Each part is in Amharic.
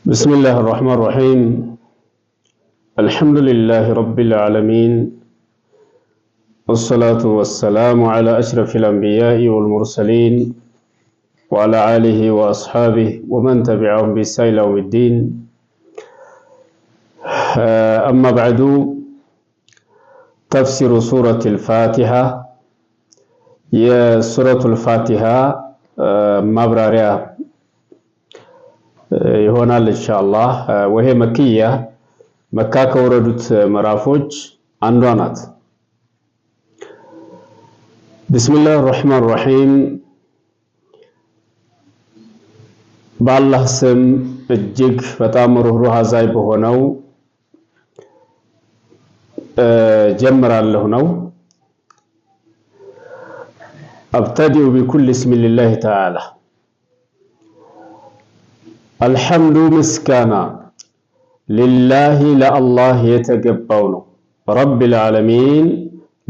بسم الله الرحمن الرحيم. الحمد لله رب العالمين، والصلاة والسلام على أشرف الأنبياء والمرسلين وعلى آله وأصحابه ومن تبعهم بإحسان إلى يوم الدين. أما بعد، تفسير سورة الفاتحة. يا سورة الفاتحة مبررة ይሆናል ኢንሻአላህ። ወሄ መክያ መካ ከወረዱት ምዕራፎች አንዷ ናት። ቢስሚላሂር ረህማኒር ረሂም። በአላህ ስም እጅግ በጣም ሩህሩህ አዛኝ በሆነው ጀምራለሁ ነው። አብተዲኡ ቢኩል እስሚ ሊላሂ ተዓላ። አልሐምዱ ምስጋና ሊላሂ ለአላህ የተገባው ነው። ረቢል ዓለሚን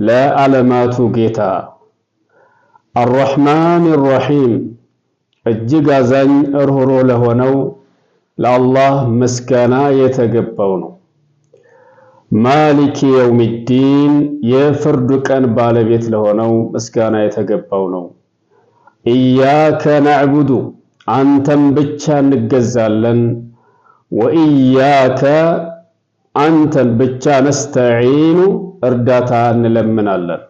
ለዓለማቱ ጌታ፣ አርረሕማን ረሒም እጅግ አዛኝ ርኅሩህ ለሆነው ለአላህ ምስጋና የተገባው ነው። ማሊክ የውሚዲን የፍርዱ ቀን ባለቤት ለሆነው ምስጋና የተገባው ነው። ኢያከ ነዕቡዱ አንተን ብቻ እንገዛለን፣ ወኢያከ አንተን ብቻ ነስተዒኑ እርዳታ እንለምናለን።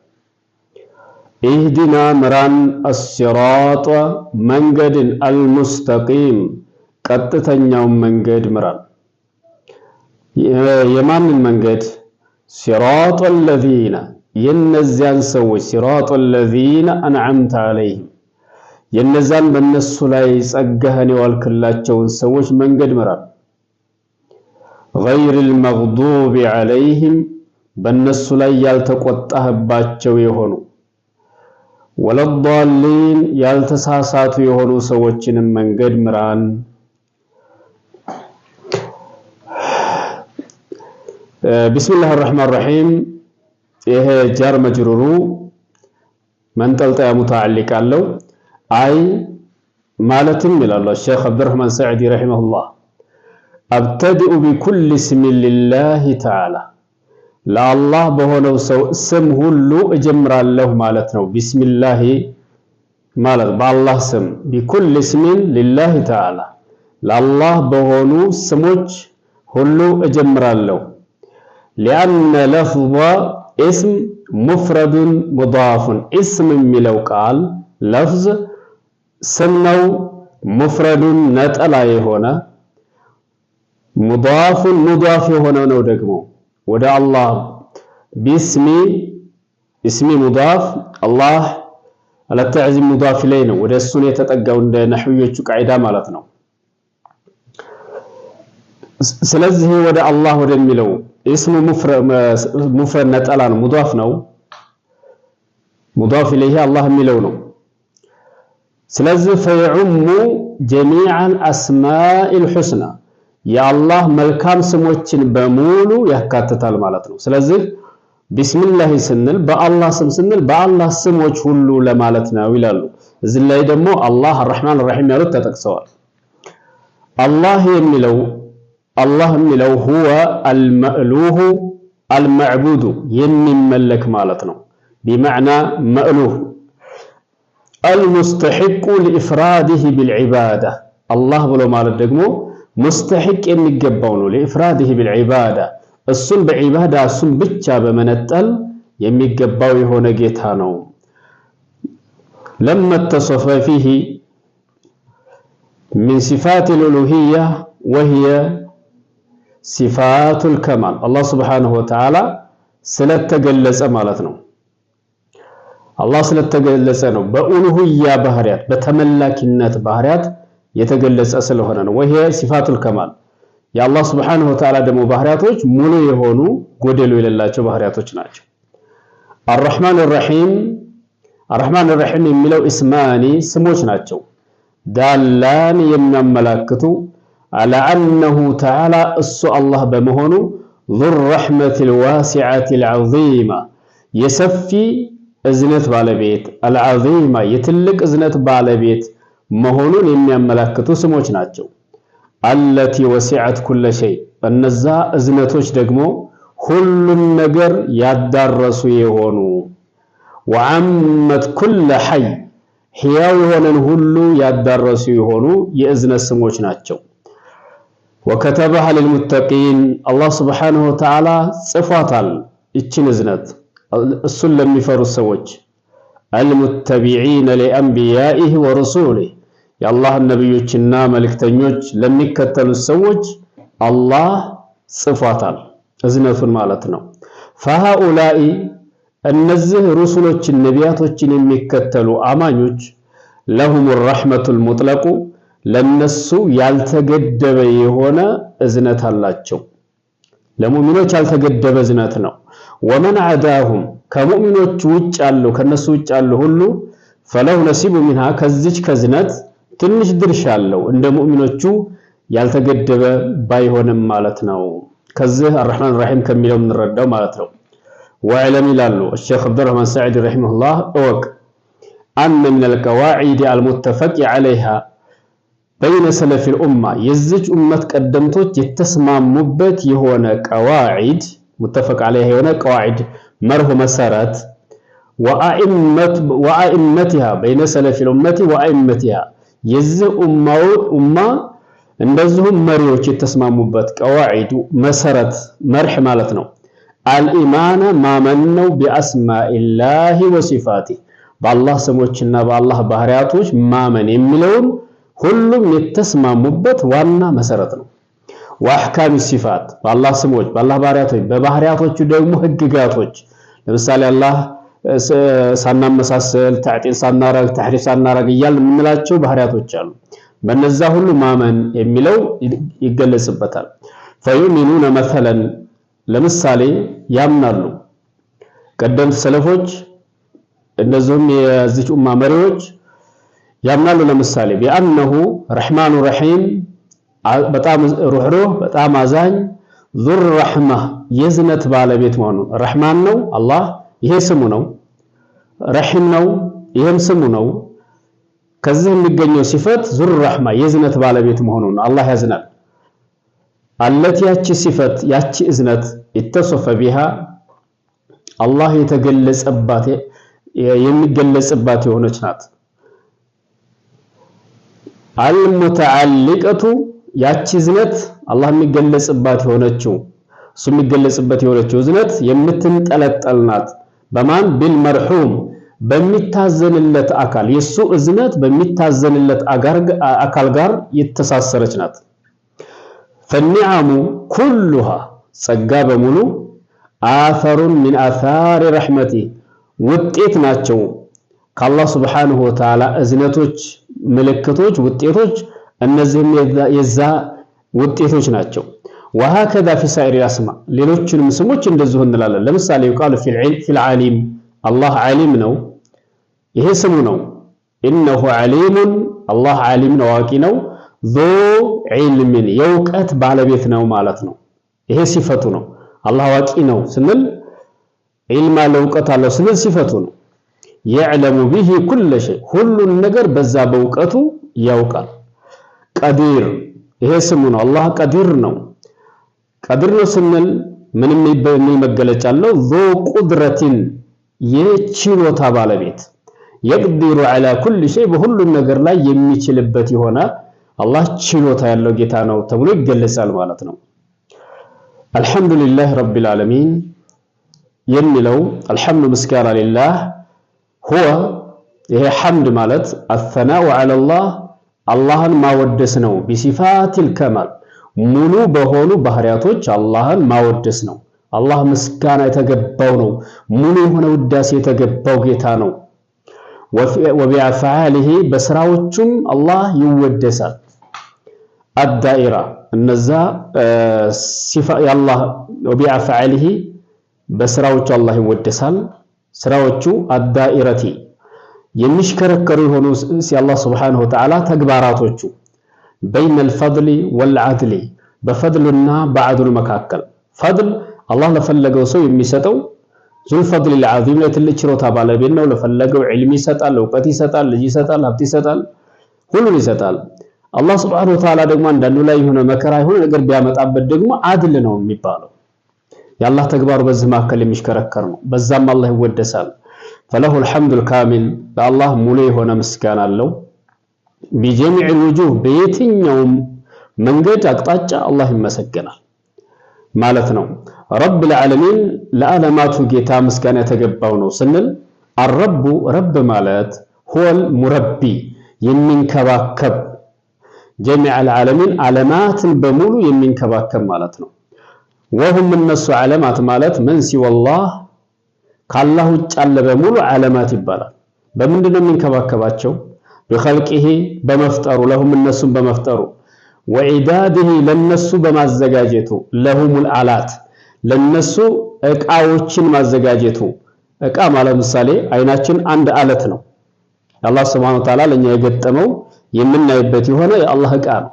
ኢህዲና ምራን አሲራጠ መንገድን አልሙስተቂም ቀጥተኛውን መንገድ ምራን። የማንን መንገድ? ሲራጠ ለዚነ የነዚያን ሰዎች ሲራጠ ለዚነ አንዓምተ ዐለይሂም የነዛን በነሱ ላይ ጸጋህን የዋልክላቸውን ሰዎች መንገድ ምራን። ገይሪል መግዱቢ ዐለይሂም በነሱ ላይ ያልተቆጣህባቸው የሆኑ፣ ወለዷሊን ያልተሳሳቱ የሆኑ ሰዎችንም መንገድ ምራን። ቢስሚላሂር ረህማኒር ረሂም። ይሄ ጃር መጅሩሩ መንጠልጠያ ሙተዓሊቅ አለው። አይ ማለትም ይላሉ ሼኽ አብዱረህማን ሰዕዲ ረሂመሁላህ፣ አብተዲኡ ቢኩል እስሚ ሊላሂ ተዓላ ለአላህ በሆነው ሰው ስም ሁሉ እጀምራለሁ ማለት ነው። ቢስሚላሂ ማለት በአላህ ስም፣ ቢኩል እስሚን ሊላሂ ተዓላ ለአላህ በሆኑ ስሞች ሁሉ እጀምራለሁ። ሊአነ ለፍظ እስም ሙፍረዱን ሙዳፉን እስም የሚለው ቃል ለፍዝ ስም ነው። ሙፍረዱን ነጠላ የሆነ፣ ሙዳፉን ሙዳፍ የሆነ ነው ደግሞ ወደ አላህ። ቢስሚ እስሚ ሙዳፍ፣ አላህ አለተዕዚም ሙዳፍ ላይ ነው ወደ እሱን የተጠጋው እንደ ነህዊዮቹ ቃዒዳ ማለት ነው። ስለዚህ ወደ አላህ ወደሚለው እስሙ ሙፍረድ ነጠላ ነው፣ ሙዳፍ ነው። ሙዳፍ ኢለይሂ አላህ የሚለው ነው። ስለዚህ ፈየዑሙ ጀሚዐል አስማኢል ሑስና የአላህ መልካም ስሞችን በሙሉ ያካትታል ማለት ነው። ስለዚህ ቢስሚላህ ስንል በአላህ ስም ስንል በአላህ ስሞች ሁሉ ለማለት ነው ይላሉ። እዚህ ላይ ደግሞ አላህ አርረሕማን አርረሒም ያሉት ተጠቅሰዋል። አላህ የሚለው ሁወ አልመእሉሁ አልመዕቡዱ የሚመለክ ማለት ነው። ቢመዕና መእሉህ አልሙስተሒቁ ሊኢፍራዲሂ ቢልዒባዳ አላህ ብሎ ማለት ደግሞ ሙስተሒቅ የሚገባው ነው። ሊኢፍራዲሂ ቢልዒባዳ እሱን በዒባዳ እሱን ብቻ በመነጠል የሚገባው የሆነ ጌታ ነው። ለማ ተሰፈ ፊሂ ሚን ሲፋቲል ኡሉሂያ ወሂየ ሲፋቱል ከማል አላህ ሱብሓነሁ ወተዓላ ስለተገለጸ ማለት ነው። አላህ ስለተገለጸ ነው። በኡሉሂያ ባህሪያት በተመላኪነት ባህሪያት የተገለጸ ስለሆነ ነው። ወሄ ሲፋቱል ከማል የአላህ ሱብሓነሁ ወተዓላ ደግሞ ባህሪያቶች ሙሉ የሆኑ ጎደሎ የሌላቸው ባህሪያቶች ናቸው። አርረሕማን ረሒም የሚለው እስማኒ ስሞች ናቸው። ዳላን የሚያመላክቱ አላ አነሁ ተዓላ እሱ አላህ በመሆኑ ዙር ረሕመቲል ዋሲዐቲል ዐዚማ የሰፊ እዝነት ባለቤት፣ አልዓዚማ የትልቅ እዝነት ባለቤት መሆኑን የሚያመላክቱ ስሞች ናቸው። አለቲ ወሲዐት ኩለ ሸይ እነዛ እዝነቶች ደግሞ ሁሉን ነገር ያዳረሱ የሆኑ ወዐመት ኩለ ሐይ ሕያው የሆነን ሁሉ ያዳረሱ የሆኑ የእዝነት ስሞች ናቸው። ወከተበሃ ሊልሙተቂን አላህ ሱብሓነሁ ወተዓላ ጽፏታል ይችን እዝነት እሱን ለሚፈሩት ሰዎች አልሙተቢዒነ ሊአንቢያኢሂ ወረሱሊሂ የአላህን ነቢዮችና መልእክተኞች ለሚከተሉት ሰዎች አላህ ጽፏታል እዝነቱን ማለት ነው። ፈሃኡላኢ እነዚህ ሩሱሎችን ነቢያቶችን የሚከተሉ አማኞች ለሁም ረሕመቱል ሙጥለቁ ለነሱ ያልተገደበ የሆነ እዝነት አላቸው። ለሙእሚኖች ያልተገደበ እዝነት ነው። ወመን ዐዳሁም ከሙእሚኖች ውጭ ያሉ ከነሱ ውጭ ያሉ ሁሉ ፈለሁ ነሲቡ ሚንሃ ከዚች ከዝነት ትንሽ ድርሻ አለው እንደ ሙእሚኖቹ ያልተገደበ ባይሆንም ማለት ነው። ከዚህ አርረሕማን ረሒም ከሚለው የምንረዳው ማለት ነው። ወዕለም ይላሉ ሼኽ አብዱረሕማን ሰዒድ ረሒመሁላህ እወቅ አነ ሚነል ቀዋዒድ አልሙተፈቂ ዐለይሃ በይነ ሰለፊል ኡማ የዚች ኡመት ቀደምቶች የተስማሙበት የሆነ ቀዋዒድ ሙተፈቅ ዐለይሃ የሆነ ቀዋዒድ መርሁ መሰረት ወአኢመቲሃ በይነ ሰለፊል ኡመቲ ወአኢመቲሃ የዚህ ኡማ እንደዚሁም መሪዎች የተስማሙበት ቀዋዒዱ መሰረት መርህ ማለት ነው። አልኢማነ ማመን ነው ቢአስማኢላሂ ወሲፋቲህ በአላህ ስሞችና በአላህ ባህሪያቶች ማመን የሚለውን ሁሉም የተስማሙበት ዋና መሰረት ነው። ወአሕካሚ ሲፋት በአላህ ስሞች በአላህ ባህሪያቶች በባህሪያቶቹ ደግሞ ህግጋቶች ለምሳሌ አላህ ሳናመሳሰል ተዕጢል ሳናረግ ተሕሪፍ ሳናረግ እያልን የምንላቸው ባህሪያቶች አሉ። በነዛ ሁሉ ማመን የሚለው ይገለጽበታል። ፈዩሚኑነ መሰለን ለምሳሌ ያምናሉ ቀደምት ሰለፎች እንደዚሁም የዚች ኡማ መሪዎች ያምናሉ። ለምሳሌ ቢአነሁ ረሕማኑ ረሒም በጣም ሩህሩህ በጣም አዛኝ ዙር ረሕማ የዝነት ባለቤት መሆኑ ረሕማን ነው አላህ ይሄ ስሙ ነው። ረሒም ነው ይሄም ስሙ ነው። ከዚህ የሚገኘው ሲፈት ዙር ረሕማ የዝነት ባለቤት መሆኑን አላህ ያዝናል። አለቲ ያቺ ሲፈት ያቺ እዝነት ይተሶፈ ቢሃ አላህ የተገለጸባት የሚገለጽባት የሆነች ናት። አልሙተዓሊቀቱ ያቺ እዝነት አላህ የሚገለጽባት የሆነችው እሱ የሚገለጽበት የሆነችው እዝነት የምትንጠለጠል ናት። በማን ቢልመርሑም በሚታዘንለት አካል የሱ እዝነት በሚታዘንለት አካል ጋር የተሳሰረች ናት። ፈኒዓሙ ኩሉሃ ጸጋ በሙሉ አተሩን ሚን አታሪ ረሕመቲ ውጤት ናቸው ከአላህ ሱብሓነሁ ወተዓላ እዝነቶች ምልክቶች ውጤቶች እነዚህም የዛ ውጤቶች ናቸው። ወሀከዛ ፊ ሳኢሪ አስማ ሌሎችንም ስሞች እንደዚሁ እንላለን። ለምሳሌ ይቃሉ ፊል ዓሊም አላህ ዓሊም ነው ይሄ ስሙ ነው። ኢነሁ ዓሊሙን አላህ ዓሊም ነው አዋቂ ነው። ዙ ዒልምን የእውቀት ባለቤት ነው ማለት ነው። ይሄ ሲፈቱ ነው። አላህ አዋቂ ነው ስንል ዒልም አለው እውቀት አለው ስንል ሲፈቱ ነው። የዕለሙ ቢሂ ኩለ ሸይ ሁሉን ነገር በዛ በእውቀቱ ያውቃል። ቀዲር ይሄ ስሙ ነው። አላህ ቀዲር ነው። ቀዲር ነው ስንል ምንም መገለጫ አለው። ዙ ቁድረቲን የችሎታ ባለቤት የቅዲሩ ዐላ ኩል ሸይ በሁሉም ነገር ላይ የሚችልበት የሆነ አላህ ችሎታ ያለው ጌታ ነው ተብሎ ይገለጻል ማለት ነው። አልሐምዱሊላህ ረቢል ዓለሚን የሚለው አልሐምዱ ምስጋና ሊላህ ሁወ ይሄ ሐምድ ማለት አሰናኡ ዐለላህ አላህን ማወደስ ነው። ቢሲፋቲል ከማል ሙሉ በሆኑ ባህሪያቶች አላህን ማወደስ ነው። አላህ ምስጋና የተገባው ነው። ሙሉ የሆነ ውዳሴ የተገባው ጌታ ነው። ወቢአፍዓሊሂ በስራዎቹም አላህ ይወደሳል። አዳኢራ እነዛ ሲፋ የአላህ ወቢአፍዓሊሂ በስራዎቹ አላህ ይወደሳል። ስራዎቹ አዳኢረቲ የሚሽከረከሩ የሆኑ የአላህ ሱብሓነሁ ወተዓላ ተግባራቶቹ በይነል ፈድሊ ወልዐድሊ በፈድሉና በዐድሉ መካከል ፈድል አላህ ለፈለገው ሰው የሚሰጠው ዙል ፈድል العظيم ለትልቅ ችሮታ ባለቤት ነው። ለፈለገው ዒልም ይሰጣል፣ እውቀት ይሰጣል፣ ልጅ ይሰጣል፣ ሀብት ይሰጣል፣ ሁሉን ይሰጣል። አላህ Subhanahu Wa Ta'ala ደግሞ አንዳንዱ ላይ የሆነ መከራ የሆነ ነገር ቢያመጣበት ደግሞ አድል ነው የሚባለው። የአላህ ተግባሩ በዚህ መካከል የሚሽከረከር ነው። በዛም አላህ ይወደሳል። فله الحمد الكامل ለአላህ ሙሉ የሆነ ምስጋና አለው። بجميع الوجوه በየትኛውም መንገድ አቅጣጫ አላህ ይመሰገናል ማለት ነው። ረብ العالمين ለዓለማቱ ጌታ ምስጋና የተገባው ነው ስንል الرب ረብ ማለት هو المربي የሚንከባከብ جميع العالمين ዓለማትን በሙሉ የሚንከባከብ ማለት ነው። وهم الناس ዓለማት ማለት من سوى الله ካላህ ውጭ ያለ በሙሉ ዓለማት ይባላል። በምንድነው የሚንከባከባቸው? بخلقه በመፍጠሩ ለሁም እነሱን በመፍጠሩ وعداده ለነሱ በማዘጋጀቱ ለሁም الآلات ለነሱ እቃዎችን ማዘጋጀቱ። እቃ ማለት ምሳሌ አይናችን አንድ አለት ነው። አላህ Subhanahu Wa Ta'ala ለኛ የገጠመው የምናይበት የሆነ የአላህ እቃ ነው።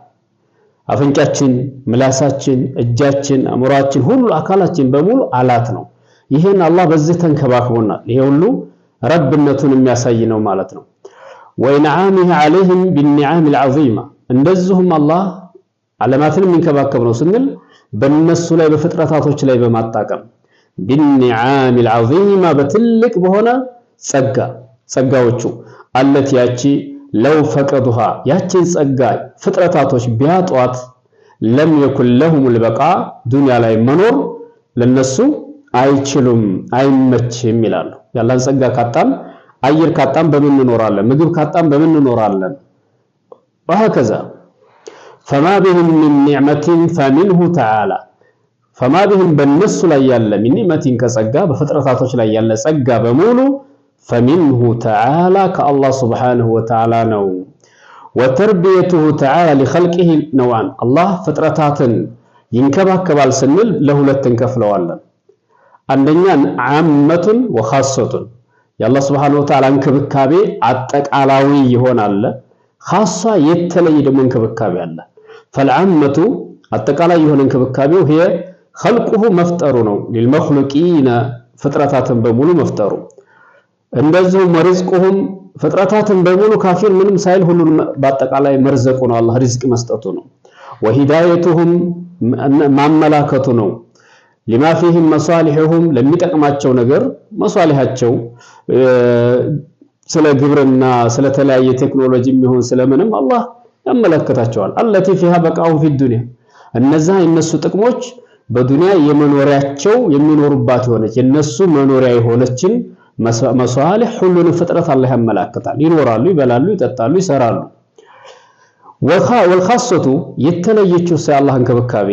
አፍንጫችን፣ ምላሳችን፣ እጃችን፣ አእምሮአችን ሁሉ አካላችን በሙሉ አላት ነው። ይሄን አላህ በዚህ ተንከባክቦናል። ይሄ ሁሉ ረብነቱን የሚያሳይ ነው ማለት ነው። ወኢንዓሚሂ ዐለይሂም ቢንኒዓም العظيمة እንደዚሁም አላህ ዓለማትን የሚንከባከብ ነው ስንል በእነሱ ላይ በፍጥረታቶች ላይ በማጣቀም ቢንኒዓም العظيمة በትልቅ በሆነ ጸጋዎቹ አለት ያቺ ለው ፈቀዱሃ ያችን ጸጋ ፍጥረታቶች ቢያጧት ለም የኩን ለሁም البقاء ዱንያ ላይ መኖር ለነሱ አይችሉም አይመችም ይላሉ። ያላን ጸጋ ካጣን አየር ካጣን በምን እንኖራለን? ምግብ ካጣን በምን እንኖራለን? وهكذا فما بهم من نعمة فمنه تعالى فما بهم በነሱ ላይ ያለ من نعمة ከጸጋ በፍጥረታቶች ላይ ያለ ጸጋ በሙሉ فمنه تعالى كالله سبحانه وتعالى ነው። وتربيته تعالى لخلقه نوعان الله ፍጥረታትን ይንከባከባል ስንል ለሁለት እንከፍለዋለን። አንደኛ ዓመቱን ወኻሰቱን የአላህ Subhanahu Wa Ta'ala እንክብካቤ አጠቃላዊ ይሆናል። ኻሳ የተለየ ደግሞ እንክብካቤ አለ። فالعامة አጠቃላይ የሆነ እንክብካቤው هي خلقه መፍጠሩ ነው። للمخلوقين ፍጥረታትን በሙሉ መፍጠሩ እንደዚሁ መርዝቁሁም ፍጥረታትን በሙሉ ካፊር ምንም ሳይል ሁሉን በአጠቃላይ መርዘቁ ነው። አላህ ሪዝቅ መስጠቱ ነው። وهدايتهم ማመላከቱ ነው። لما فيهم مصالحهم ለሚጠቅማቸው ነገር መሷሊሃቸው ስለ ግብርና ስለ ተለያየ ቴክኖሎጂ የሚሆን ስለምንም አላህ ያመለከታቸዋል። التي فيها بقاء في الدنيا እነዛ የነሱ ጥቅሞች በዱንያ የመኖሪያቸው የሚኖሩባት የሆነች የነሱ መኖሪያ የሆነችን መሷሊህ ሁሉንም ፍጥረት አላህ ያመለክታል። ይኖራሉ፣ ይበላሉ፣ ይጠጣሉ፣ ይሰራሉ። والخاصة የተለየችው አላህ እንክብካቤ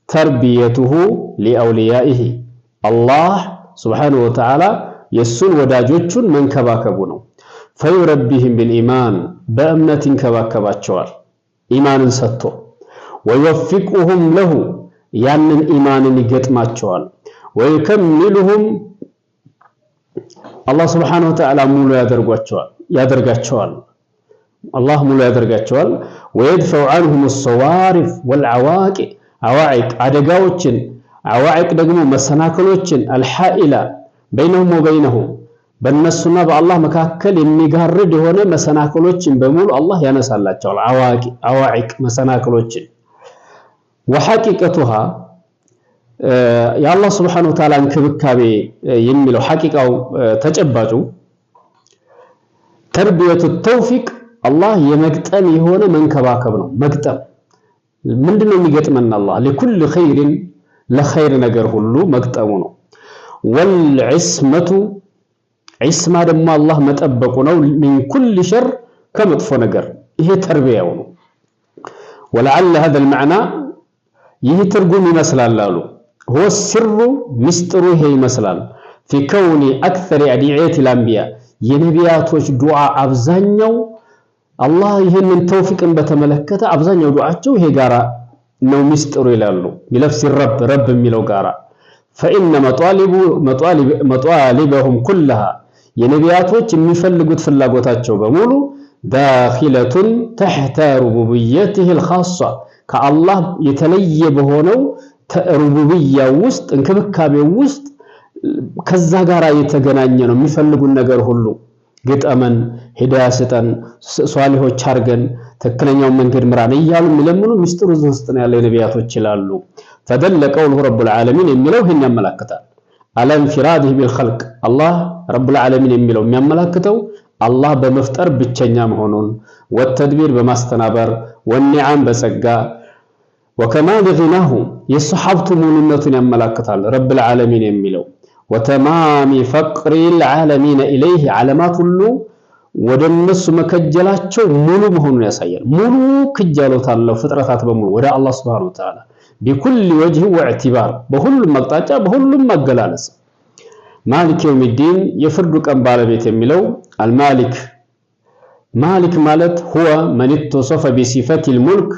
ተርቢየቱሁ ሊአውሊያኢሂ አላህ Subhanahu Wa Ta'ala የሱን ወዳጆቹን መንከባከቡ ነው። ፈዩረቢሂም ቢልኢማን በእምነት ይንከባከባቸዋል ኢማንን ሰጥቶ ወይወፊቁሁም ለሁ ያንን ኢማንን ይገጥማቸዋል። ወይከሚሉሁም አላህ Subhanahu Wa Ta'ala ሙሉ ያደርጋቸዋል አላህ ሙሉ ያደርጋቸዋል። ወይድፈዑ ዐንሁም الصوارف والعواقب አዋኢቅ አደጋዎችን አዋኢቅ ደግሞ መሰናክሎችን አልሐኢላ በይነሁም ወበይነሁ በእነሱና በአላህ መካከል የሚጋርድ የሆነ መሰናክሎችን በሙሉ አላህ ያነሳላቸዋል። አዋኢቅ መሰናክሎችን ወሐቂቀቱሃ የአላህ Subhanahu Wa Ta'ala እንክብካቤ የሚለው ሐቂቃው ተጨባጩ ተርቢየቱ ተውፊቅ አላህ የመግጠም የሆነ መንከባከብ ነው። መግጠም ምንድነው የሚገጥመን? አላህ ለኩል ኸይርን ለኸይር ነገር ሁሉ መግጠሙ ነው። ወልዕስመቱ ዒስማ ደግሞ አላህ መጠበቁ ነው። ሚን ኩል ሸር ከመጥፎ ነገር ይሄ ተርቢያው ነው። ወለዓለ هذا المعنى ይህ ትርጉም ይመስላል አሉ هو السر ምስጢሩ ይሄ ይመስላል في كون أكثر أدعية الأنبياء የነቢያቶች ዱዓ አብዛኛው አላህ ይሄንን ተውፊቅን በተመለከተ አብዛኛው ዱዓቸው ይሄ ጋራ ነው ምስጢሩ ይላሉ። ይለፍስ ረብ የሚለው ጋራ فإن مطالبهم كلها የነቢያቶች የሚፈልጉት ፍላጎታቸው በሙሉ داخلة تحت ربوبيته الخاصة ከአላህ የተለየ በሆነው ሩቡብያ ውስጥ እንክብካቤው ውስጥ ከዛ ጋራ የተገናኘ ነው። የሚፈልጉን ነገር ሁሉ ግጠመን፣ ሂዳያ ስጠን፣ ሷሊሆች አርገን፣ ትክክለኛው መንገድ ምራን እያሉ የሚለምኑ ሚስጥሩ ውስጥ ነው ያለው ነቢያቶች ይላሉ። ፈደለ ቀውሉሁ ረቡል ዓለሚን የሚለው ይህን ያመላክታል። አለንፊራዲህ ቢልኸልቅ አላህ ረቡል ዓለሚን የሚለው የሚያመላክተው አላህ በመፍጠር ብቸኛ መሆኑን፣ ወተድቢር በማስተናበር፣ ወኒዓም በጸጋ፣ ወከማል ጊናሁ የሱ ሀብቱ ሙሉነቱን ያመላክታል። ረቡል ዓለሚን የሚለው ወተማሚ ፈቅሪል ዓለሚን ኢለይህ ዓለማት ሁሉ ወደ እነሱ መከጀላቸው ሙሉ መሆኑን ያሳያል። ሙሉ ክጃሎት አለው ፍጥረታት በሙሉ ወደ አላህ ሱብሓነሁ ወተዓላ ቢኩል ወጅህ ወዕቲባር በሁሉም አቅጣጫ በሁሉም አገላለጽ። ማሊክ የውሚዲን የፍርዱ ቀን ባለቤት የሚለው አልማሊክ ማሊክ ማለት ሁወ መን ተወሰፈ ቢሲፈቲል ሙልክ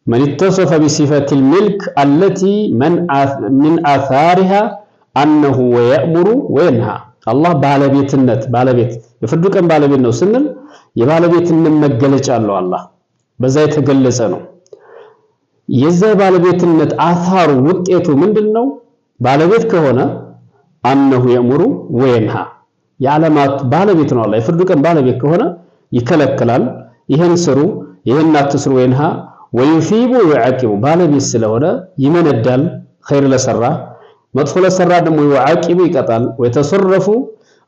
መን ተወሰፈ ቢሲፈቲል ሚልክ አለቲ ምን አሳሪሃ አነሁ ወየእሙሩ ወየንሃ። አላህ ባለቤትነት ባለቤት የፍርዱ ቀን ባለቤት ነው ስንል የባለቤትነት መገለጫ አለው። አላህ በዛ የተገለጸ ነው። የዛ ባለቤትነት አሳሩ ውጤቱ ምንድነው? ባለቤት ከሆነ አነሁ የእሙሩ ወየንሃ የዓለማት ባለቤት ነው። አላህ የፍርዱ ቀን ባለቤት ከሆነ ይከለክላል፣ ይሄን ስሩ ይሄን አትስሩ፣ ወየንሃ ወዩሲቡ ወይዓቂቡ ባለቤት ስለሆነ ይመነዳል፣ ኸይር ለሰራ መጥፎ ለሰራ ደግሞ ይዓቂቡ ይቀጣል። ወይተሰረፉ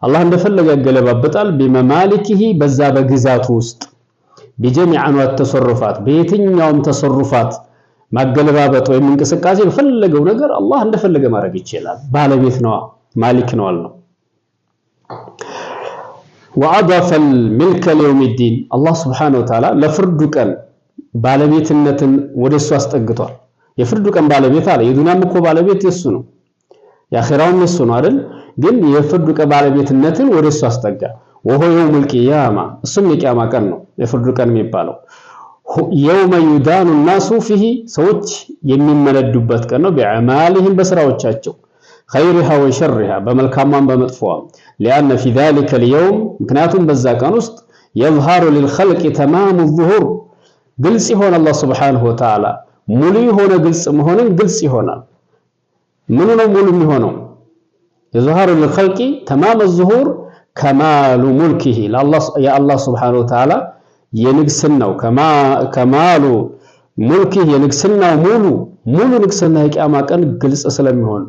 አላህ እንደፈለገ ያገለባበጣል። ቢመማሊኪሂ በዛ በግዛቱ ውስጥ ቢጀሚዕ አንዋዕ ተሰሩፋት በየትኛውም ተሰሩፋት ማገለባበጥ ወይም እንቅስቃሴ በፈለገው ነገር አላህ እንደፈለገ ማድረግ ይችላል። ባለቤት ነው፣ ማሊክ ነው አልነው። ወአضف الملك ليوم الدين አላህ ሱብሓነሁ ወተዓላ ለፍርዱ ቀን ባለቤትነትን ወደሱ አስጠግቷል። የፍርዱ ቀን ባለቤት አለ። የዱንያም እኮ ባለቤት የሱ ነው፣ የአኺራውም የሱ ነው አይደል? ግን የፍርዱ ቀን ባለቤትነትን ወደሱ አስጠጋ። ወሆ የውሙል ቂያማ እሱም የቂያማ ቀን ነው የፍርዱ ቀን የሚባለው። የውመ ዩዳኑ ናሱ ፊሂ ሰዎች የሚመነዱበት ቀን ነው። ቢአዕማሊሂም በስራዎቻቸው ኸይሪሃ ወሸሪሃ በመልካሟም በመጥፎዋም። ሊአነ ፊ ዛሊከ ልየውም ምክንያቱም በዛ ቀን ውስጥ የዝሃሩ ሊልኸልቂ ተማሙ ዙሁር ግልጽ ይሆን አላህ ሱብሓነሁ ወተዓላ ሙሉ የሆነ ግልጽ መሆንን ግልጽ ይሆናል። ምኑ ነው ሙሉ የሚሆነው? የዝሃሩ ሊልኸልቂ ተማሙ ዙሁር ከማሉ ሙልኪሂ የአላህ ሱብሓነሁ ወተዓላ የንግስናው ከማሉ ሙልኪሂ የንግስናው ሙሉ ንግስና የቂያማ ቀን ግልጽ ስለሚሆን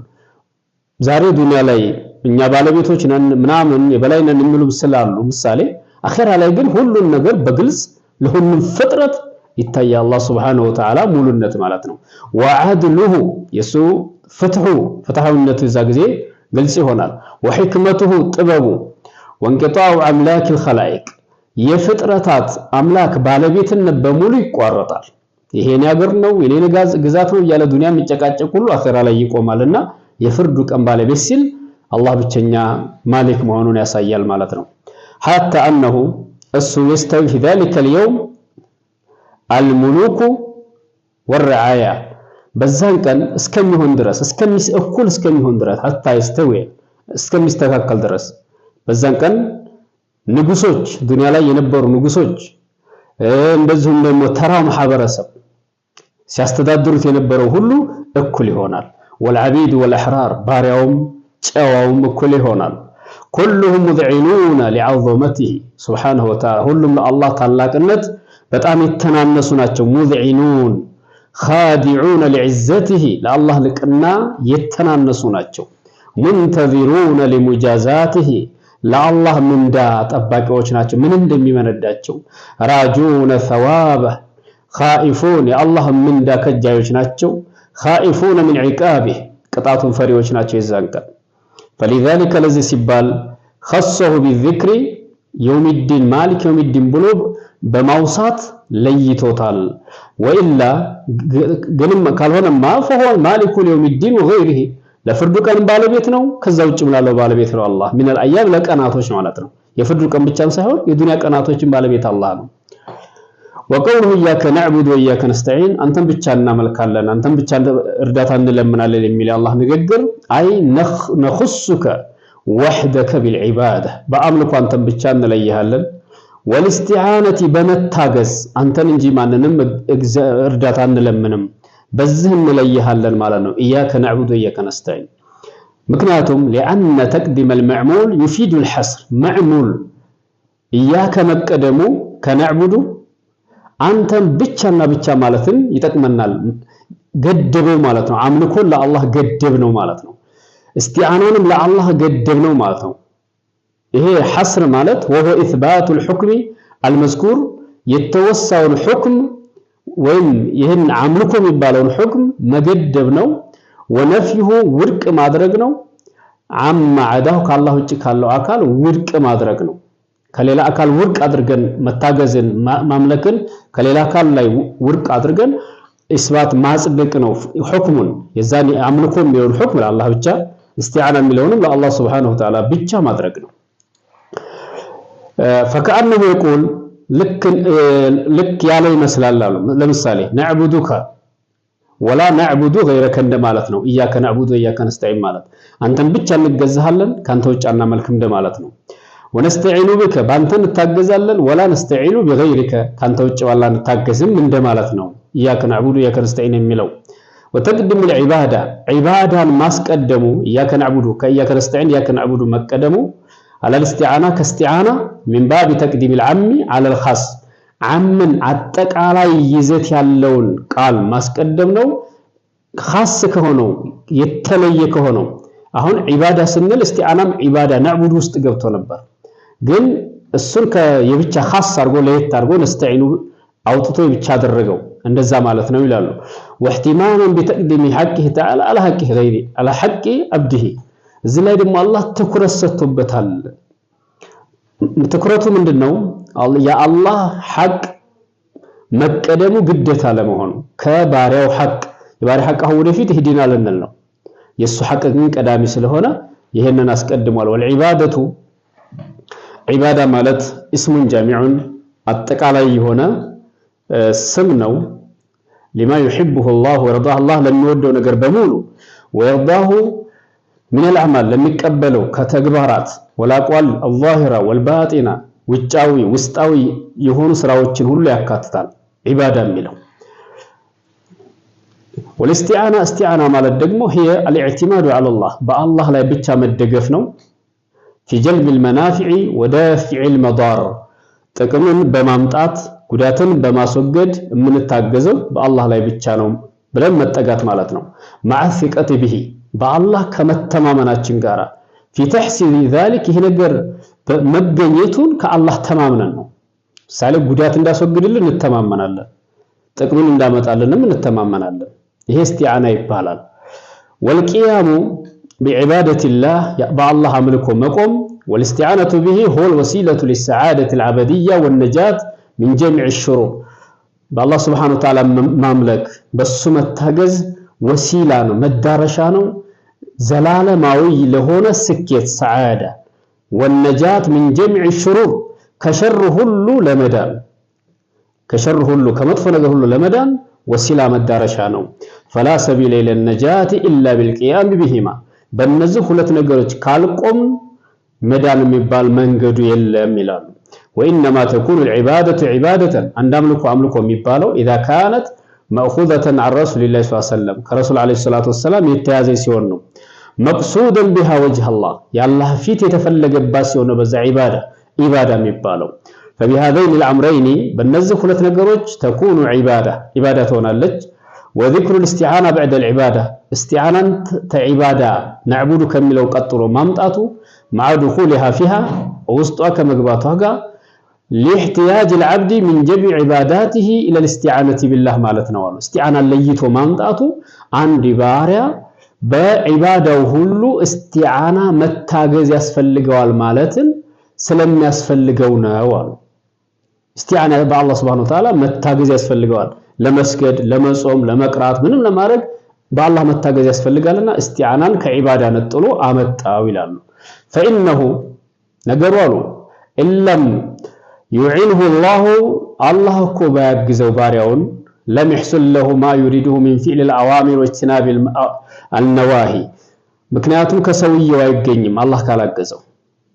ዛሬ ዱንያ ላይ እኛ ባለቤቶች ነን ምናምን የበላይ ነን የሚሉ ስላሉ ምሳሌ አኺራ ላይ ግን ሁሉን ነገር በግልጽ ለሁሉም ፍጥረት ይታያል። አላህ ሱብሓነሁ ወተዓላ ሙሉነት ማለት ነው። ወዐድሉሁ የሱ ፍትሐዊነቱ እዛ ጊዜ ግልጽ ይሆናል። ወሕክመቱሁ ጥበቡ ወንቂጣዑ አምላኪል ኸላኢቅ የፍጥረታት አምላክ ባለቤትነት በሙሉ ይቋረጣል። ይሄን ያገር ነው የኔ ግዛት ነው እያለ ዱንያ የሚጨቃጨቅ ሁሉ አኺራ ላይ ይቆማልና የፍርዱ ቀን ባለቤት ሲል አላህ ብቸኛ ማሊክ መሆኑን ያሳያል ማለት ነው። ሐታ አነሁ እሱ የስተዊ ፊ ዛሊከ ልየውም አልሙሉኩ ወረዓያ በዛን ቀን እስከሚሆን ድረስ እኩል እስከሚሆን ድረስ ሐታ ይስተዊ እስከሚስተካከል ድረስ በዛን ቀን ንጉሶች ዱንያ ላይ የነበሩ ንጉሶች እንደዚሁም ደግሞ ተራው ማህበረሰብ ሲያስተዳድሩት የነበረው ሁሉ እኩል ይሆናል። ወልዓቢድ ወልአሕራር ባሪያውም ጨዋውም እኩል ይሆናል። ኩሉሁም ሙዝዒኑነ ሊዐዘመቲሂ ሱብሓነሁ ወተዓላ ሁሉም ለአላህ ታላቅነት በጣም የተናነሱ ናቸው። ሙዝዒኑን ኻዲዑነ ሊዕዘቲሂ ለአላህ ልቅና የተናነሱ ናቸው። ሙንተዚሩነ ሊሙጃዛቲሂ ለአላህ ምንዳ ጠባቂዎች ናቸው፣ ምን እንደሚመነዳቸው። ራጁነ ሰዋበህ ኻኢፉን የአላህ ምንዳ ከጃዮች ናቸው። ኻኢፉነ ሚን ዒቃቢህ ቅጣቱን ፈሪዎች ናቸው የዛን ቀን። ፈሊዛሊከ ለዚህ ሲባል ኸሰሁ ቢዚክሪ የውሚዲን ማሊክ የውሚዲን ብሎ በማውሳት ለይቶታል። ወኢላ ግንም ካልሆነማ ፈሆ ማሊኩ የውሚዲን ወገይሪሂ ለፍርዱ ቀን ባለቤት ነው፣ ከዛ ውጭ ምላለው ባለቤት ነው አላህ ሚነል አያም ለቀናቶች ማለት ነው። የፍርዱ ቀን ብቻም ሳይሆን የዱንያ ቀናቶችን ባለቤት አላህ ነው። ወቀውሉሁ ኢያከ ነዕቡዱ ወኢያከ ነስተዒን አንተን ብቻ እናመልካለን አንተን ብቻ እርዳታ እንለምናለን የሚል አላህ ንግግር አይ ነኹሱከ ወሕደከ ቢልዒባዳ በአምልኮ አንተን ብቻ እንለይሃለን። ወልስቲዓነቲ በመታገዝ አንተን እንጂ ማንንም እርዳታ እንለምንም በዚህ እንለይሃለን ማለት ነው። ኢያከ ነዕቡዱ ወኢያከ ነስተዒን ምክንያቱም ሊአነ ተቅዲመ አልመዕሙል ዩፊዱ አልሐስር መዕሙል ኢያከ መቀደሙ ከነዕቡዱ አንተም ብቻና ብቻ ማለትን ይጠቅመናል። ገደበው ማለት ነው። አምልኮን ለአላህ ገደብ ነው ማለት ነው። እስቲዓናንም ለአላህ ገደብ ነው ማለት ነው። ይሄ ሐስር ማለት ወሆ ኢስባቱ الحكم المذكور የተወሳውን ሁክም ወይም ይህን አምልኮ የሚባለውን ሁክም መገደብ ነው። ወነፍይሁ ውድቅ ማድረግ ነው። አማ አዳሁ ከአላህ ውጭ ካለው አካል ውድቅ ማድረግ ነው። ከሌላ አካል ውድቅ አድርገን መታገዝን ማምለክን ከሌላ አካል ላይ ውድቅ አድርገን ኢስባት ማጽደቅ ነው። ሁክሙን የዛኔ አምልኮ የሚሆን ሁክም ለአላህ ብቻ፣ እስቲዓና የሚለውንም ለአላህ Subhanahu Wa Ta'ala ብቻ ማድረግ ነው። فكأنه يقول ልክ ያለ ይመስላል አሉ። ለምሳሌ ነዕቡዱከ ወላ ነዕቡዱ ገይረከ እንደማለት ነው። ኢያከ ነዕቡዱ ወኢያከ ነስተዒን ማለት አንተን ብቻ እንገዛሃለን ካንተ ውጭ አናመልክም እንደማለት ነው። ወነስተዒኑ ቢከ ባንተ እንታገዛለን ወላ ነስተዒኑ ቢገይሪከ ካንተ ውጭ ዋላ እንታገዝም እንደማለት ነው። ኢያከ ነዕቡዱ ወኢያከ ነስተዒን የሚለው ወተቅድሙ العبادة ዒባዳን ማስቀደሙ ኢያከ ነዕቡዱ ከኢያከ ነስተዒን ኢያከ ነዕቡዱ መቀደሙ على الاستعانة كاستعانة من باب تقديم العام على الخاص عمن አጠቃላይ ይዘት ያለውን ቃል ማስቀደም ነው خاص ከሆነው የተለየ ከሆነው። አሁን ዒባዳ ስንል እስቲዓናም ዒባዳ ነዕቡድ ውስጥ ገብቶ ነበር፣ ግን እሱን የብቻ خاص አድርጎ ለየት አድርጎ ነስተዒኑ አውጥቶ ብቻ አደረገው እንደዛ ማለት ነው ይላሉ። واحتماما بتقديم حقه تعالى على حق غيره على حق عبده እዚህ ላይ ደግሞ አላህ ትኩረት ሰጥቶበታል። ትኩረቱ ምንድነው? የአላህ ሐቅ መቀደሙ ግዴታ ለመሆኑ ከባሪያው ሐቅ የባሪያ ሐቅ አሁን ወደፊት ይሄድና ልንል ነው። የሱ ሐቅ ግን ቀዳሚ ስለሆነ ይሄንን አስቀድሟል። ወልዒባደቱ ዒባዳ ማለት እስሙን ጃሚዑን አጠቃላይ የሆነ ስም ነው። لما يحبه الله ويرضاه الله ለሚወደው ነገር በሙሉ ويرضاه من الأعمال لم يقبلوا كتغبارات والأقوال الظاهرة والباطنة ውጫዊ ውስጣዊ የሆኑ ስራዎችን ሁሉ ያካትታል ዒባዳ የሚለው። والاستعانة استعانة ማለት ደግሞ هي الاعتماد على الله በአላህ ላይ ብቻ መደገፍ ነው። في جلب المنافع ودافع المضار ጥቅምን በማምጣት ጉዳትን በማስወገድ የምንታገዘው በአላህ ላይ ብቻ ነው ብለን መጠጋት ማለት ነው። مع الثقة به በአላህ ከመተማመናችን ጋራ في تحصيل ذلك ይሄ ነገር መገኘቱን ከአላህ ተማምነን ነው። ሳለ ጉዳት እንዳስወግድልን እንተማመናለን፣ ጥቅምን እንዳመጣልንም እንተማመናለን። ይሄ እስቲዓና ይባላል። والقيام بعبادة الله بالله አምልኮ መቆም والاستعانة به هو الوسيلة للسعادة العبدية والنجاة من جميع الشرور بالله سبحانه وتعالى ማምለክ በሱ መታገዝ ወሲላ ነው፣ መዳረሻ ነው። ዘላለማዊ ለሆነ ስኬት ሰዓዳ والنجاة من جميع الشرور ከሸር ሁሉ ለመዳን ከሸር ሁሉ ከመጥፎ ነገር ሁሉ ለመዳን ወሲላ መዳረሻ ነው። فلا سبيل الى النجاة الا بالقيام بهما በእነዚህ ሁለት ነገሮች ካልቆም መዳን የሚባል መንገዱ የለም ይላሉ። وانما تكون العبادة عبادة عند አምልኮ የሚባለው اذا كانت مأخوذة عن رسول الله صلى الله عليه وسلم كرسول عليه الصلاة والسلام يتيازي ሲሆን ነው። مقصودا بها وجه الله يا الله فيت የተፈለገባት ሲሆን ነው በዛ ኢባዳ የሚባለው። فبهذين الامرين በእነዚህ ሁለት ነገሮች تكون عبادة ትሆናለች። وذكر الاستعانة بعد العبادة استعانة تعبادة نعبد ከሚለው ቀጥሎ ማምጣቱ مع دخولها فيها ውስጧ ከመግባቷ ጋር لاحتياج العبد من جميع عباداته الى الاستعانة بالله ማለት ነው። استعانة ለይቶ ማምጣቱ አንድ ባሪያ በዒባዳው ሁሉ እስቲዓና መታገዝ ያስፈልገዋል ማለትን ስለሚያስፈልገው ነው አሉ። እስቲዓና በአላህ Subhanahu Wa Ta'ala መታገዝ ያስፈልገዋል። ለመስገድ፣ ለመጾም፣ ለመቅራት ምንም ለማድረግ በአላህ መታገዝ ያስፈልጋልና እስቲዓናን ከዒባዳ ነጥሎ አመጣው ይላሉ። فإنه ነገሩ አሉ ኢለም يعينه الله እኮ ባያግዘው ባሪያውን لم يحصل له ما يريده من فعل الأوامر واجتناب النواهي ምክንያቱም ከሰውየው አይገኝም አላህ ካላገዘው።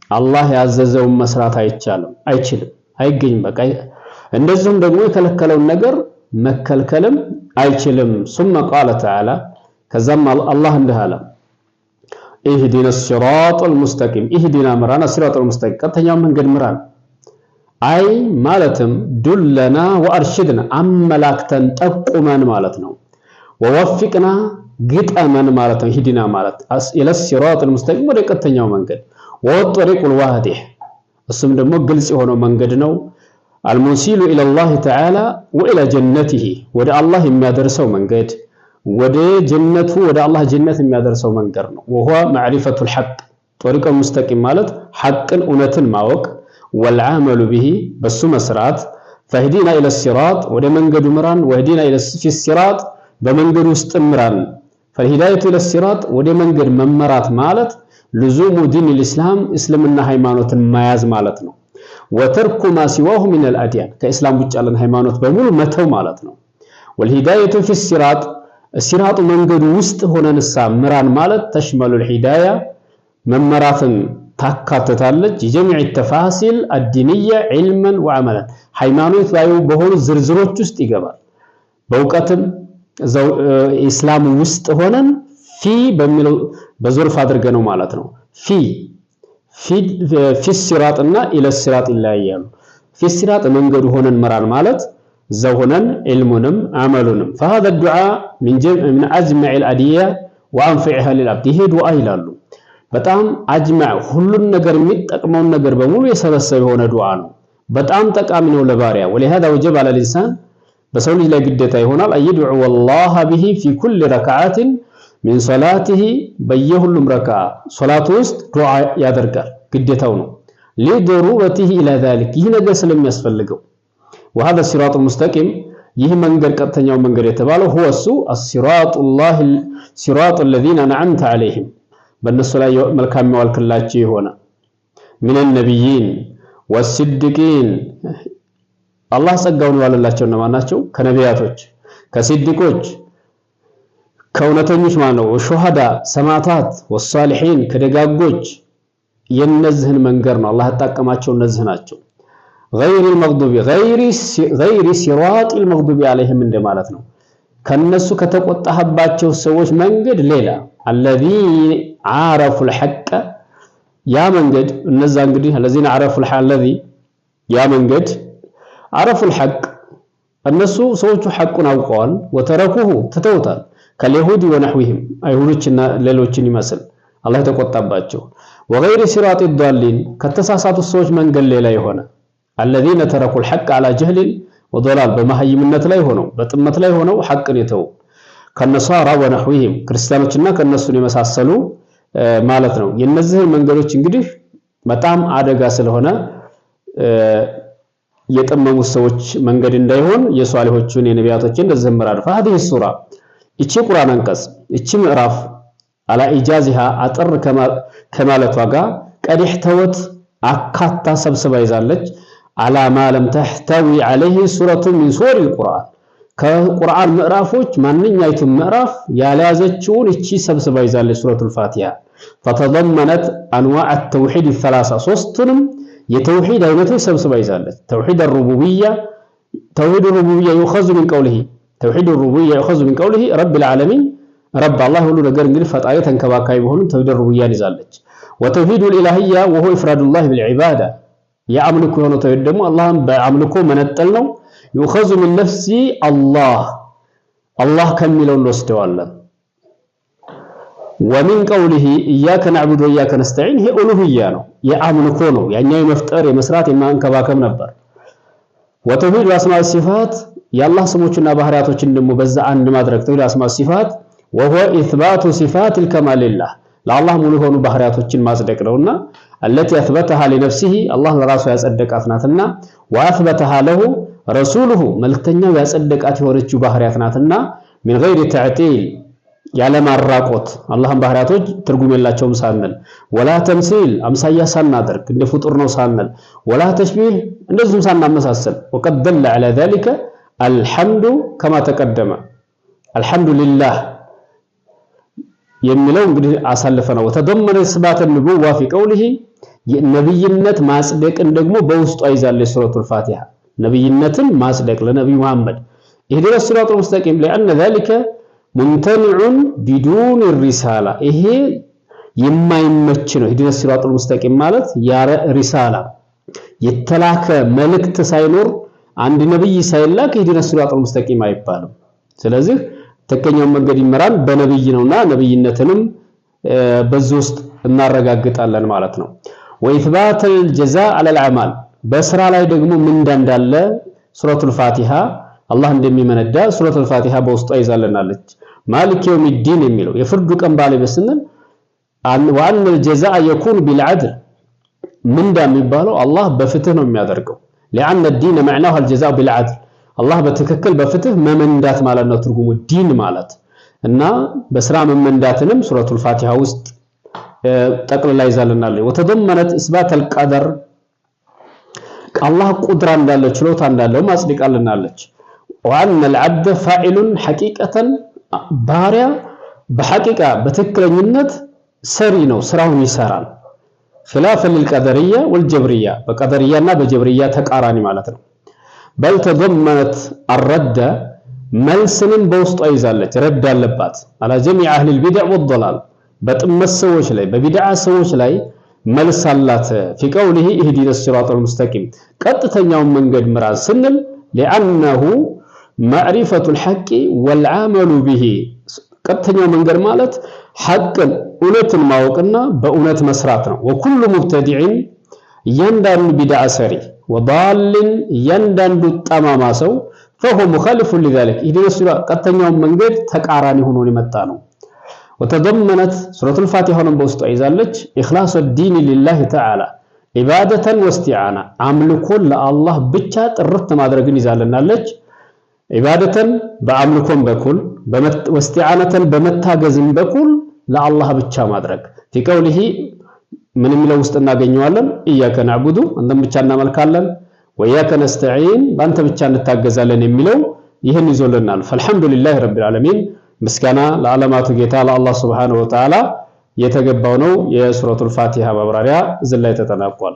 አላህ ያዘዘውን መስራት አይችልም አይገኝም። በቃ እንደዚሁም ደግሞ የከለከለውን ነገር መከልከልም አይችልም። ثم قال تعالى ከዛም አላህ እንዲህ አለ اهدنا الصراط المستقيم اهدنا ምራን الصراط المستقيم ቀጥተኛው መንገድ ምራን አይ ማለትም ዱለና ወአርሽድና አመላክተን ጠቁመን ማለት ነው። ወወፍቅና ግጠመን ማለት ነው። ሂድና ማለት ኢለ ሲራጢል ሙስተቂም ወደ ቀጥተኛው መንገድ ወጠሪቁል ዋዲህ እሱም ደግሞ ግልጽ የሆነው መንገድ ነው። አልሙሲሉ ኢለላህ ተዓላ ወኢለ ጀነቲሂ ወደ አላህ የሚያደርሰው መንገድ ወደ ጀነቱ ወደ አላህ ጀነት የሚያደርሰው መንገድ ነው። ወሁወ ማዕሪፈቱል ሐቅ ጠሪቁል ሙስተቂም ማለት ሐቅን እውነትን ማወቅ ወልዓመሉ ቢሂ በሱ መስራት ፈህዲና ኢለ ሲራጥ ወደ መንገዱ ምራን ወህዲና ኢለ ሲራጥ በመንገዱ ውስጥ ምራን ፈሂዳየቱ ኢለ ሲራጥ ወደ መንገድ መመራት ማለት ልዙሙ ዲን ልእስላም እስልምና ሃይማኖትን መያዝ ማለት ነው። ወተርኩ ማ ሲዋሁ ሚነል አድያን ከእስላም ውጭ ያለን ሃይማኖት በሙሉ መተው ማለት ነው። ወልሂዳየቱ ፊ ሲራጥ ሲራጡ መንገዱ ውስጥ ሆነንሳ ምራን ማለት ተሽመሉል ሂዳያ መመራትን ታካትታለች። የጀሚዕ ተፋሲል አዲንያ ዒልመን ወዐመለን ሃይማኖት ላይ በሆኑ ዝርዝሮች ውስጥ ይገባል። በእውቀትም ኢስላም ውስጥ ሆነን ፊ በሚለው በዞርፍ አድርገነው ማለት ነው። ፊ ሲራጥና ኢለ ሲራጥ ይለያያሉ። ፊ ሲራጥ መንገዱ ሆነን መራን ማለት እዛው ሆነን ዒልሙንም አመሉንም فهذا الدعاء من اجمع الادعية وانفعها للعبد ይሄ ዱዓ ይላሉ። በጣም አጅማዕ ሁሉን ነገር የሚጠቅመውን ነገር በሙሉ የሰበሰበ የሆነ ዱዓ ነው። በጣም ጠቃሚ ነው ለባሪያ። ولهذا وجب على الانسان በሰው ልጅ ላይ ግዴታ ይሆናል አይድዑ والله به في كل ركعات من صلاته በየሁሉም ረካዓ ሶላቱ ውስጥ ዱዓ ያደርጋል ግዴታው ነው። لضرورته الى ذلك ይህ ነገር ስለሚያስፈልገው وهذا الصراط المستقيم ይህ መንገድ ቀጥተኛው መንገድ የተባለው هو الصراط الله صراط الذين انعمت عليهم በእነሱ ላይ መልካም ያዋልክላቸው የሆነ من النبيين والصديقين አላህ ጸጋውን ያዋለላቸው ነው ማናቸው ከነቢያቶች ከሲዲቆች ከእውነተኞች ማለት ነው። ወሹሃዳ ሰማዕታት ወሷሊሒን ከደጋጎች የነዚህን መንገድ ነው አላህ ያጣቀማቸው እነዚህ ናቸው። غير المغضوب غير صراط المغضوب عليهم እንደማለት ነው። ከነሱ ከተቆጣህባቸው ሰዎች መንገድ ሌላ الذين عرفوا الحق ያ መንገድ እነዛ እንግዲህ الذين عرفوا الحق الذي ያ መንገድ عرفوا الحق እነሱ ሰዎቹ ሐቁን አውቀዋል ወተረኩሁ ተተውታል ከለይሁዲ ወነህዊህም አይሁዶችና ሌሎችን ይመስል አላህ የተቆጣባቸው وغير صراط الضالين ከተሳሳቱ ሰዎች መንገድ ሌላ የሆነ الذين تركوا الحق على جهل وضلال በመሐይምነት ላይ ሆነው በጥመት ላይ ሆነው ሐቅን የተው ከነሳራ ወነህዊህም ክርስቲያኖችና ከነሱን የመሳሰሉ ማለት ነው። የነዚህን መንገዶች እንግዲህ በጣም አደጋ ስለሆነ የጠመሙ ሰዎች መንገድ እንዳይሆን የሷሊሆቹን የነቢያቶችን እንደዘመራል። فهذه السوره እቺ ቁርአን አንቀጽ እቺ ምዕራፍ አላ ኢጃዚሃ አጥር ከማለቷ ጋር ቀድህተወት አካታ ሰብስባ ይዛለች። አላ ማ ለም ተህተዊ عليه سوره من سور القرآن ከቁርአን ምዕራፎች ማንኛይቱም ምዕራፍ ያለያዘችውን እቺ ሰብስባ ይዛለች ሱረቱል ፋቲሃ فتضمنت انواع التوحيد الثلاثه ሶስቱንም የተውሂድ አይነቶች ሰብስባ ይዛለች። ተውሂድ الربوبيه توحيد الربوبيه يؤخذ من قوله توحيد الربوبيه يؤخذ من قوله رب العالمين رب الله ሁሉ ነገር እንግዲህ ፈጣሪ ተንከባካቢ በሆኑ ተውሂድ الربوبيه ይዛለች። وتوحيد الالهيه وهو افراد الله بالعباده የአምልኮ የሆነው ተውሂድ ደግሞ አላህን በአምልኮ መነጠል ነው። يؤخذ من نفس الله ከሚለው እንወስደዋለን። ومن قوله إياك نعبد وإياك نستعين هي ألوهية ነው የአምልኮ ነው ያኛው የመፍጠር የመስራት የማንከባከብ ነበር። وتوحيد الأسماء والصفات የአላህ ስሞችና ባህሪያቶችን ደግሞ በዛ አንድ ማድረግ ተውሂድ الأسماء والصفات وهو إثبات صفات الكمال لله ለአላህ ሙሉ የሆኑ ባህሪያቶችን ማጽደቅ ነውና التي أثبتها لنفسه الله ለራሱ ያጸደቃት ናትና وأثبتها له رسوله መልእክተኛው ያጸደቃት የሆነችው ባህሪያት ናትና من غير تعطيل ያለ ማራቆት አላህን ባህሪያቶች ትርጉም የላቸውም ሳንል ወላ ተምሲል አምሳያ ሳናደርግ እንደ ፍጡር ነው ሳንል ወላ ተሽቢህ እንደዚህም ሳናመሳሰል وقد دل على ذلك الحمد كما تقدم الحمد لله የሚለው እንግዲህ አሳልፈነው وتضمن اثبات النبوة في قوله የነብይነት ማጽደቅን ደግሞ በውስጡ ይዛለች ሱረቱል ፋቲሃ ነብይነትን ማጽደቅ ለነብዩ መሐመድ اهدنا الصراط المستقيم لأن ذلك ممتنع بدون الرسالة ይሄ የማይመች ነው። اهدنا الصراط المستقيم ማለት ያ ሪሳላ የተላከ መልእክት ሳይኖር አንድ ነብይ ሳይላክ ኢህዲነ ሲራጠል ሙስተቂም አይባልም። ስለዚህ ተከኛው መንገድ ይመራል በነብይ ነውና ነብይነትንም በዚህ ውስጥ እናረጋግጣለን ማለት ነው። ወኢትባተል ጀዛእ ዐለል አዕማል በስራ ላይ ደግሞ ምንዳ እንዳለ ሱረቱል ፋቲሃ አላህ እንደሚመነዳ ሱረቱል ፋቲሃ በውስጧ ይዛልናለች። ማሊክ የውሚዲን የሚለው የፍርዱ ቀን ባለቤት ስንል ወአነል ጀዛእ የኩኑ ቢልዐድል ምንዳ የሚባለው አላህ በፍትህ ነው የሚያደርገው። لأن الدين معناه الجزاء بالعدل አላህ በትክክል በፍትህ መመንዳት ማለት ነው ትርጉሙ ዲን ማለት እና በስራ መመንዳትንም ሱረቱል ፋቲሃ ውስጥ ጠቅልላ ይዛልናለች። ወተደመነት ኢስባት አልቀደር አላህ ቁድራ እንዳለው ችሎታ እንዳለው ማጽድቃልናለች። وأن العبد فاعل حقيقة ባሪያ በሐቂቃ በትክክለኝነት ሰሪ ነው ስራውን ይሰራል። خلافا للقدرية والجبرية بقدرية እና በጀብርያ ተቃራኒ ማለት ነው። بل تضمنت الرد መልስንም በውስጧ ይዛለች ረድ አለባት على جميع أهل البدع والضلال በጥመት ሰዎች ላይ በቢድዓ ሰዎች ላይ መልስ አላት። في قوله اهدنا الصراط المستقيم ቀጥተኛውን መንገድ ምራን ስንል لأنه معرفة الحق والعمل به ቀጥተኛው መንገድ ማለት ሐቅን እውነትን ማወቅና በእውነት መስራት ነው። ወኩሉ ሙብተዲዕን እያንዳንዱ ቢድዓ ሰሪ ወዳልን እያንዳንዱ ጠማማ ሰው فهو مخالف لذلك ኢህዲነ ሲራጥ ቀጥተኛውን መንገድ ተቃራኒ ሆኖ የመጣ ነው። وتضمنت سورة الفاتحة በውስጧ ይዛለች إخلاص الدين لله تعالى عبادة واستعانة አምልኮን ለአላህ ብቻ ጥርት ማድረግን ይዛልናለች። ኢባደተን በአምልኮም በኩል ወስቲዓነተን በመታገዝም በኩል ለአላህ ብቻ ማድረግ في قوله ምን የሚለው ውስጥ እናገኘዋለን ኢያከ ነዕቡዱ አንተን ብቻ እናመልካለን ወኢያከ ነስተዒን በአንተ ብቻ እንታገዛለን የሚለው ይህን ይዞልናል። فالحمدلله رب العالمين ምስጋና ለዓለማቱ ጌታ ለአላህ Subhanahu Wa Ta'ala የተገባው ነው። የሱረቱል ፋቲሃ ማብራሪያ እዚህ ላይ ተጠናቋል።